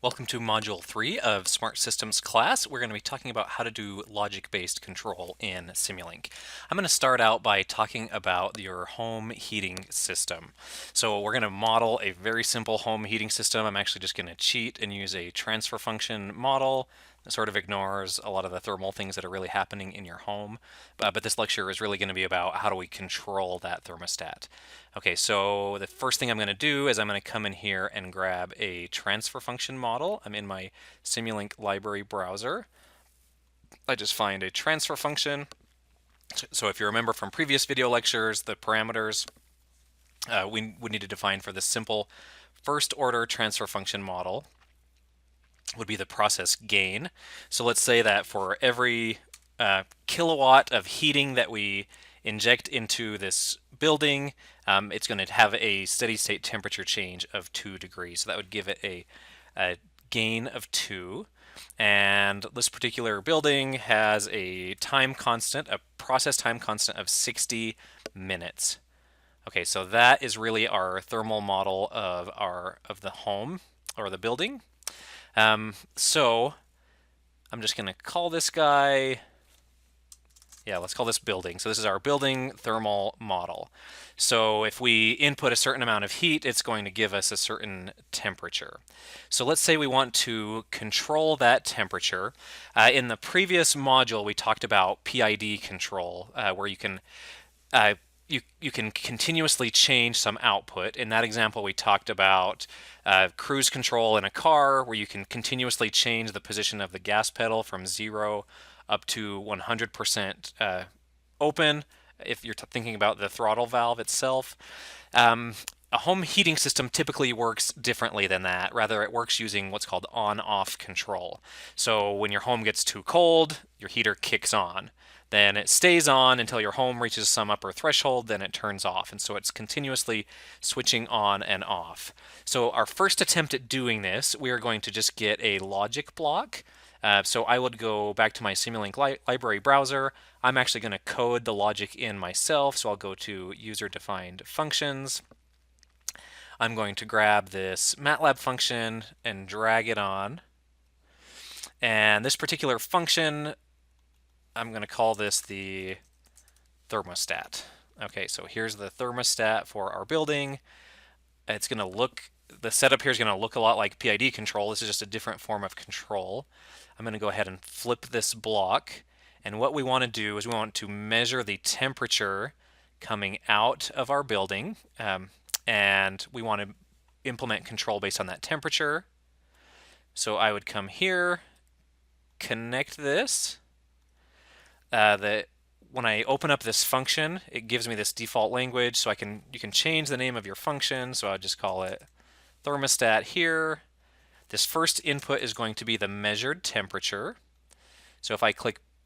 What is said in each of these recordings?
Welcome to Module 3 of Smart Systems class. We're going to be talking about how to do logic-based control in Simulink. I'm going to start out by talking about your home heating system. So we're going to model a very simple home heating system. I'm actually just going to cheat and use a transfer function model that sort of ignores a lot of the thermal things that are really happening in your home. But this lecture is really going to be about how do we control that thermostat. Okay, so the first thing I'm going to do is I'm going to come in here and grab a transfer function model. I'm in my Simulink library browser. I just find a transfer function. So if you remember from previous video lectures, the parameters we would need to define for this simple first order transfer function model would be the process gain. So let's say that for every kilowatt of heating that we inject into this building, it's going to have a steady state temperature change of 2 degrees. So that would give it a gain of 2. And this particular building has a time constant, a process time constant of 60 minutes. Okay, so that is really our thermal model of the home or the building. So I'm just going to call this guy, let's call this building. So this is our building thermal model. So if we input a certain amount of heat, it's going to give us a certain temperature. So let's say we want to control that temperature. In the previous module, we talked about PID control, where you can you can continuously change some output. In that example, we talked about cruise control in a car, where you can continuously change the position of the gas pedal from 0 up to 100% open, if you're thinking about the throttle valve itself. A home heating system typically works differently than that. Rather, it works using what's called on-off control. So when your home gets too cold, your heater kicks on. Then it stays on until your home reaches some upper threshold, then it turns off. And so it's continuously switching on and off. So our first attempt at doing this, we are going to just get a logic block. So I would go back to my Simulink library browser. I'm actually going to code the logic in myself. So I'll go to user-defined functions. I'm going to grab this MATLAB function and drag it on. And this particular function, I'm going to call this the thermostat. Okay, so here's the thermostat for our building. It's going to look, the setup here is going to look a lot like PID control. This is just a different form of control. I'm going to go ahead and flip this block. And what we want to do is we want to measure the temperature coming out of our building. And we want to implement control based on that temperature. So I would come here, connect this. When I open up this function, it gives me this default language, so you can change the name of your function. So I'll just call it thermostat here. This first input is going to be the measured temperature. So if I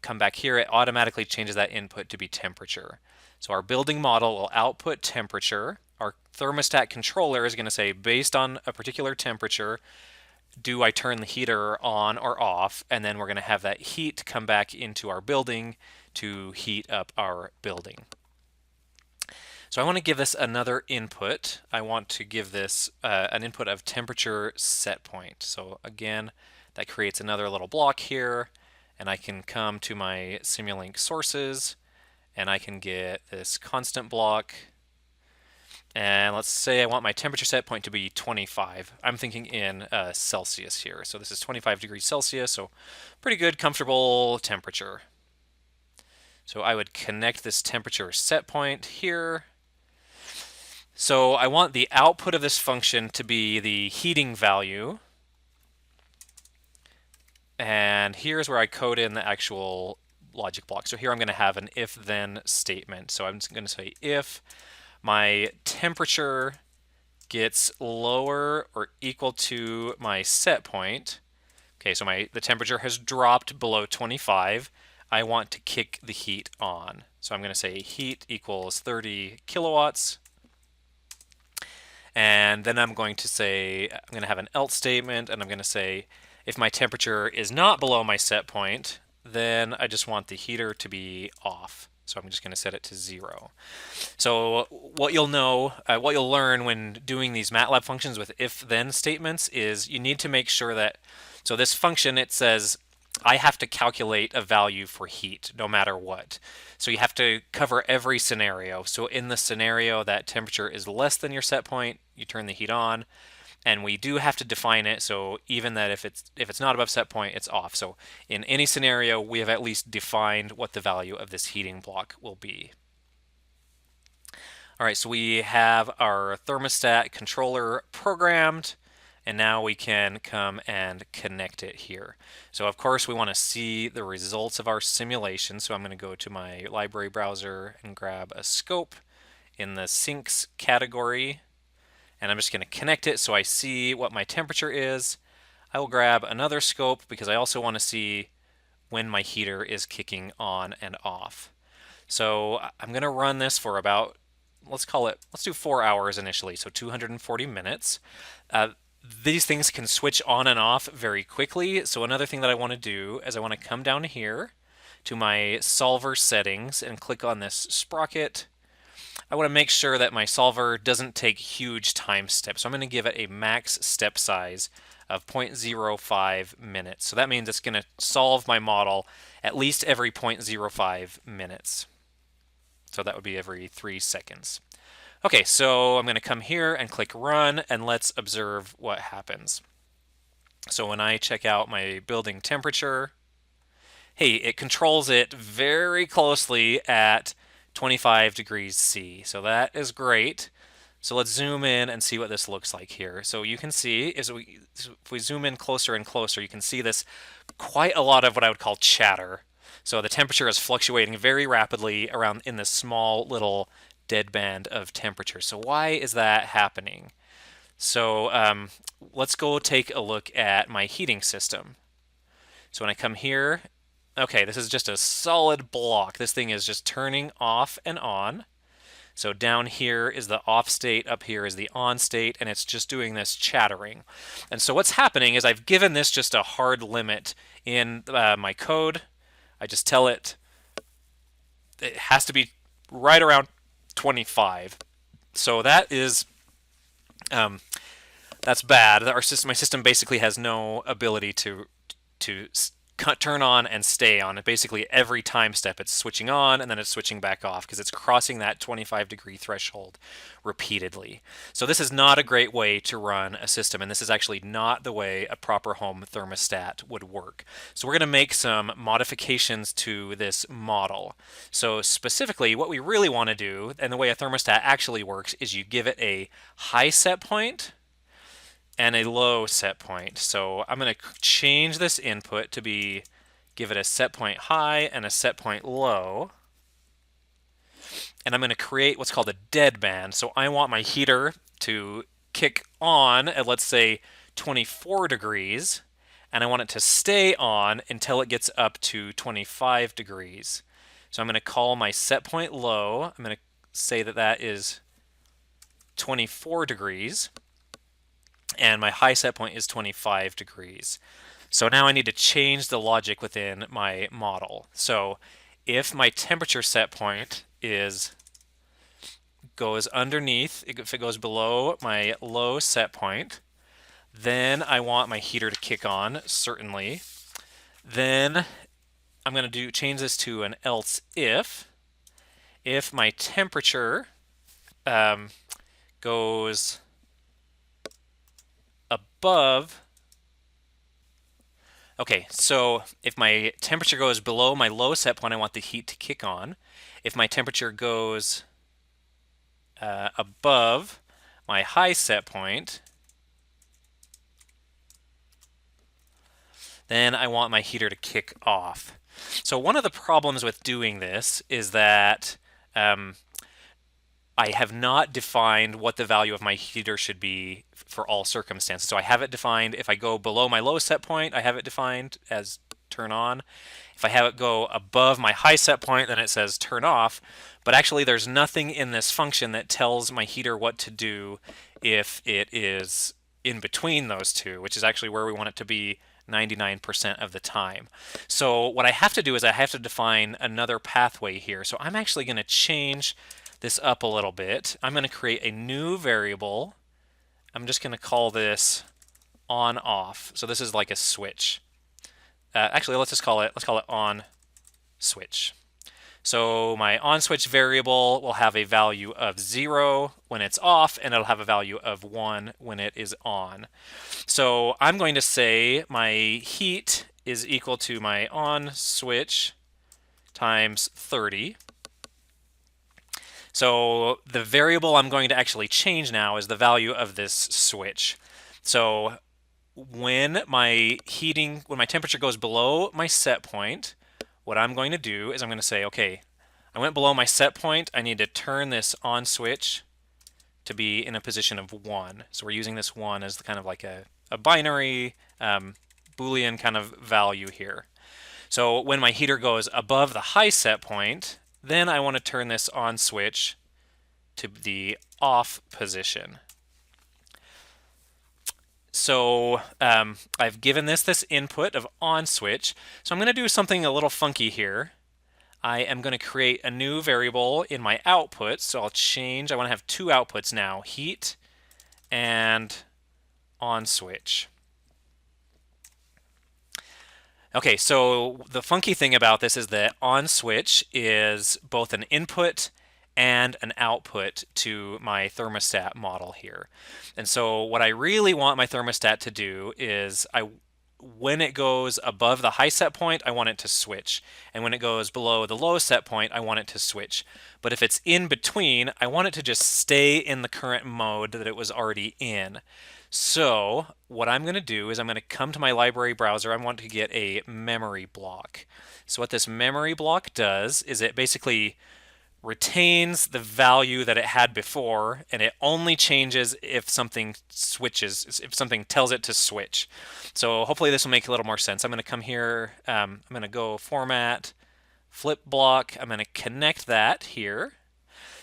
come back here, it automatically changes that input to be temperature. So our building model will output temperature. Our thermostat controller is going to say, based on a particular temperature, do I turn the heater on or off? And then we're going to have that heat come back into our building to heat up our building. So I want to give this another input. I want to give this an input of temperature set point. So again, that creates another little block here. And I can come to my Simulink sources, and I can get this constant block. And let's say I want my temperature set point to be 25. I'm thinking in Celsius here. So this is 25 degrees Celsius, so pretty good, comfortable temperature. So I would connect this temperature set point here. So I want the output of this function to be the heating value. And here's where I code in the actual logic block. So here I'm going to have an if-then statement. So I'm just going to say if my temperature gets lower or equal to my set point, okay, so the temperature has dropped below 25, I want to kick the heat on. So I'm going to say heat equals 30 kilowatts. And then I'm going to say, I'm going to have an else statement, and I'm going to say, if my temperature is not below my set point, then I just want the heater to be off. So I'm just going to set it to 0. So what you'll know, what you'll learn when doing these MATLAB functions with if-then statements is you need to make sure that, so this function, it says, I have to calculate a value for heat no matter what. So you have to cover every scenario. So in the scenario that temperature is less than your set point, you turn the heat on. And we do have to define it, so even that if it's not above set point, it's off. So in any scenario, we have at least defined what the value of this heating block will be. All right, so we have our thermostat controller programmed, and now we can come and connect it here. So of course we want to see the results of our simulation, so I'm going to go to my library browser and grab a scope in the sinks category. And I'm just going to connect it so I see what my temperature is. I will grab another scope because I also want to see when my heater is kicking on and off. So I'm going to run this for about, let's do 4 hours initially, so 240 minutes. These things can switch on and off very quickly. So another thing that I want to do is I want to come down here to my solver settings and click on this sprocket. I want to make sure that my solver doesn't take huge time steps. So I'm going to give it a max step size of 0.05 minutes. So that means it's going to solve my model at least every 0.05 minutes. So that would be every 3 seconds. Okay, so I'm going to come here and click run, and let's observe what happens. So when I check out my building temperature, hey, it controls it very closely at 25 degrees C. So that is great. So let's zoom in and see what this looks like here. So you can see, if we zoom in closer and closer, you can see this quite a lot of what I would call chatter. So the temperature is fluctuating very rapidly around in this small little dead band of temperature. So why is that happening? So let's go take a look at my heating system. So when I come here, okay, this is just a solid block. This thing is just turning off and on. So down here is the off state, up here is the on state, and it's just doing this chattering. And so what's happening is I've given this just a hard limit in my code. I just tell it has to be right around 25. So that is that's bad. My system basically has no ability to turn on and stay on. Basically every time step it's switching on and then it's switching back off because it's crossing that 25-degree threshold repeatedly. So this is not a great way to run a system, and this is actually not the way a proper home thermostat would work. So we're going to make some modifications to this model. So specifically what we really want to do, and the way a thermostat actually works, is you give it a high set point and a low set point. So I'm going to change this input to give it a set point high and a set point low. And I'm going to create what's called a deadband. So I want my heater to kick on at, let's say, 24 degrees, and I want it to stay on until it gets up to 25 degrees. So I'm going to call my set point low. I'm going to say that that is 24 degrees. And my high set point is 25 degrees. So now I need to change the logic within my model. So if my temperature set point goes underneath, if it goes below my low set point, then I want my heater to kick on, certainly. Then I'm going to change this to an else if my temperature goes above. Okay, so if my temperature goes below my low set point, I want the heat to kick on. If my temperature goes above my high set point, then I want my heater to kick off. So one of the problems with doing this is that I have not defined what the value of my heater should be for all circumstances. So I have it defined, if I go below my low set point, I have it defined as turn on. If I have it go above my high set point, then it says turn off. But actually there's nothing in this function that tells my heater what to do if it is in between those two, which is actually where we want it to be 99% of the time. So what I have to do is I have to define another pathway here. So I'm actually going to change this up a little bit. I'm going to create a new variable. I'm just going to call this on off. So this is like a switch. Actually, let's call it on switch. So my on switch variable will have a value of 0 when it's off, and it'll have a value of 1 when it is on. So I'm going to say my heat is equal to my on switch times 30. So the variable I'm going to actually change now is the value of this switch. So when my temperature goes below my set point, what I'm going to do is I'm going to say, okay, I went below my set point. I need to turn this on switch to be in a position of 1. So we're using this 1 as kind of like a binary Boolean kind of value here. So when my heater goes above the high set point, then I want to turn this on switch to the off position. So I've given this input of on switch. So I'm going to do something a little funky here. I am going to create a new variable in my output. So I'll change, I want to have two outputs now, heat and on switch. Okay, so the funky thing about this is that on switch is both an input and an output to my thermostat model here. And so what I really want my thermostat to do is when it goes above the high set point, I want it to switch. And when it goes below the low set point, I want it to switch. But if it's in between, I want it to just stay in the current mode that it was already in. So what I'm going to do is I'm going to come to my library browser. I want to get a memory block. So what this memory block does is it basically retains the value that it had before, and it only changes if something switches, if something tells it to switch. So hopefully this will make a little more sense. I'm going to come here, I'm going to go format, flip block, I'm going to connect that here.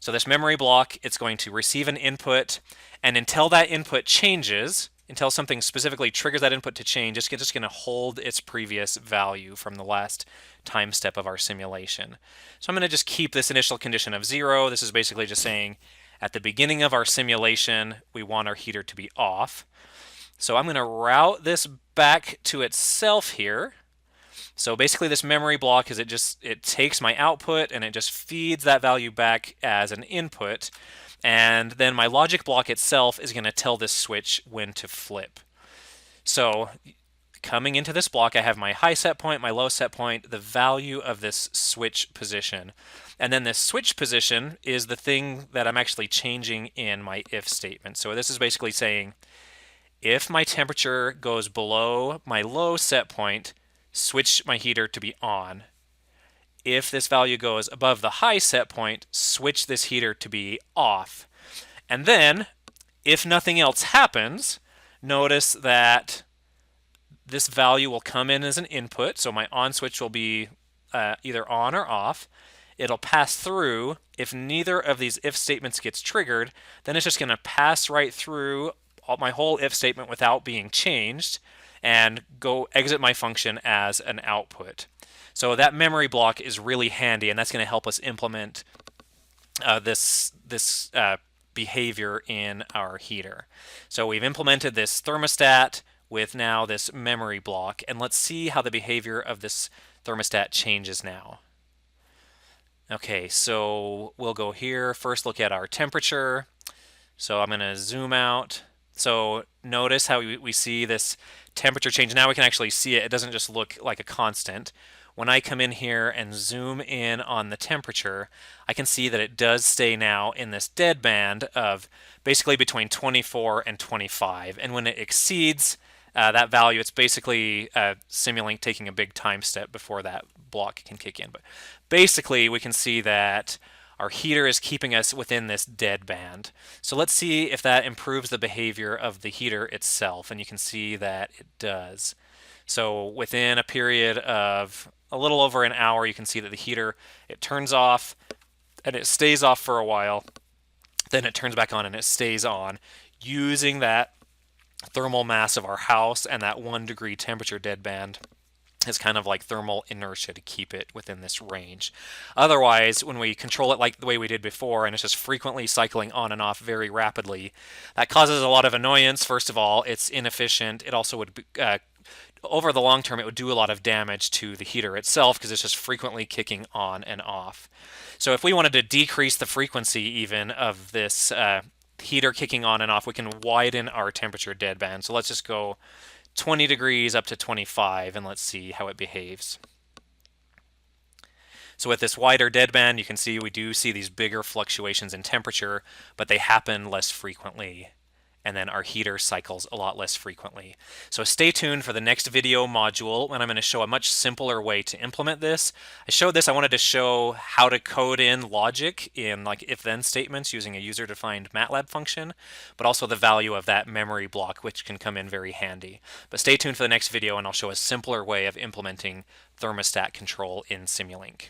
So this memory block, it's going to receive an input, and until that input changes, until something specifically triggers that input to change, it's just going to hold its previous value from the last time step of our simulation. So I'm going to just keep this initial condition of 0. This is basically just saying at the beginning of our simulation, we want our heater to be off. So I'm going to route this back to itself here. So basically this memory block is it takes my output and it just feeds that value back as an input. And then my logic block itself is going to tell this switch when to flip. So coming into this block, I have my high set point, my low set point, the value of this switch position. And then this switch position is the thing that I'm actually changing in my if statement. So this is basically saying, if my temperature goes below my low set point, switch my heater to be on. If this value goes above the high set point, switch this heater to be off. And then, if nothing else happens, notice that this value will come in as an input. So my on switch will be either on or off. It'll pass through. If neither of these if statements gets triggered, then it's just going to pass right through my whole if statement without being changed and go exit my function as an output. So that memory block is really handy, and that's going to help us implement this behavior in our heater. So we've implemented this thermostat with now this memory block, and let's see how the behavior of this thermostat changes now. Okay, so we'll go here, first look at our temperature. So I'm going to zoom out. So notice how we see this temperature change. Now we can actually see it. It doesn't just look like a constant. When I come in here and zoom in on the temperature, I can see that it does stay now in this dead band of basically between 24 and 25. And when it exceeds that value, it's basically Simulink taking a big time step before that block can kick in. But basically, we can see that our heater is keeping us within this dead band. So let's see if that improves the behavior of the heater itself, and you can see that it does. So within a period of a little over an hour, you can see that the heater, it turns off and it stays off for a while. Then it turns back on and it stays on using that thermal mass of our house, and that 1 degree temperature deadband is kind of like thermal inertia to keep it within this range. Otherwise, when we control it like the way we did before and it's just frequently cycling on and off very rapidly, that causes a lot of annoyance. First of all, it's inefficient. It also would over the long term, it would do a lot of damage to the heater itself because it's just frequently kicking on and off. So if we wanted to decrease the frequency even of this heater kicking on and off, we can widen our temperature deadband. So let's just go 20 degrees up to 25 and let's see how it behaves. So with this wider deadband, you can see we do see these bigger fluctuations in temperature, but they happen less frequently, and then our heater cycles a lot less frequently. So stay tuned for the next video module when I'm going to show a much simpler way to implement this. I wanted to show how to code in logic in like if-then statements using a user-defined MATLAB function, but also the value of that memory block, which can come in very handy. But stay tuned for the next video and I'll show a simpler way of implementing thermostat control in Simulink.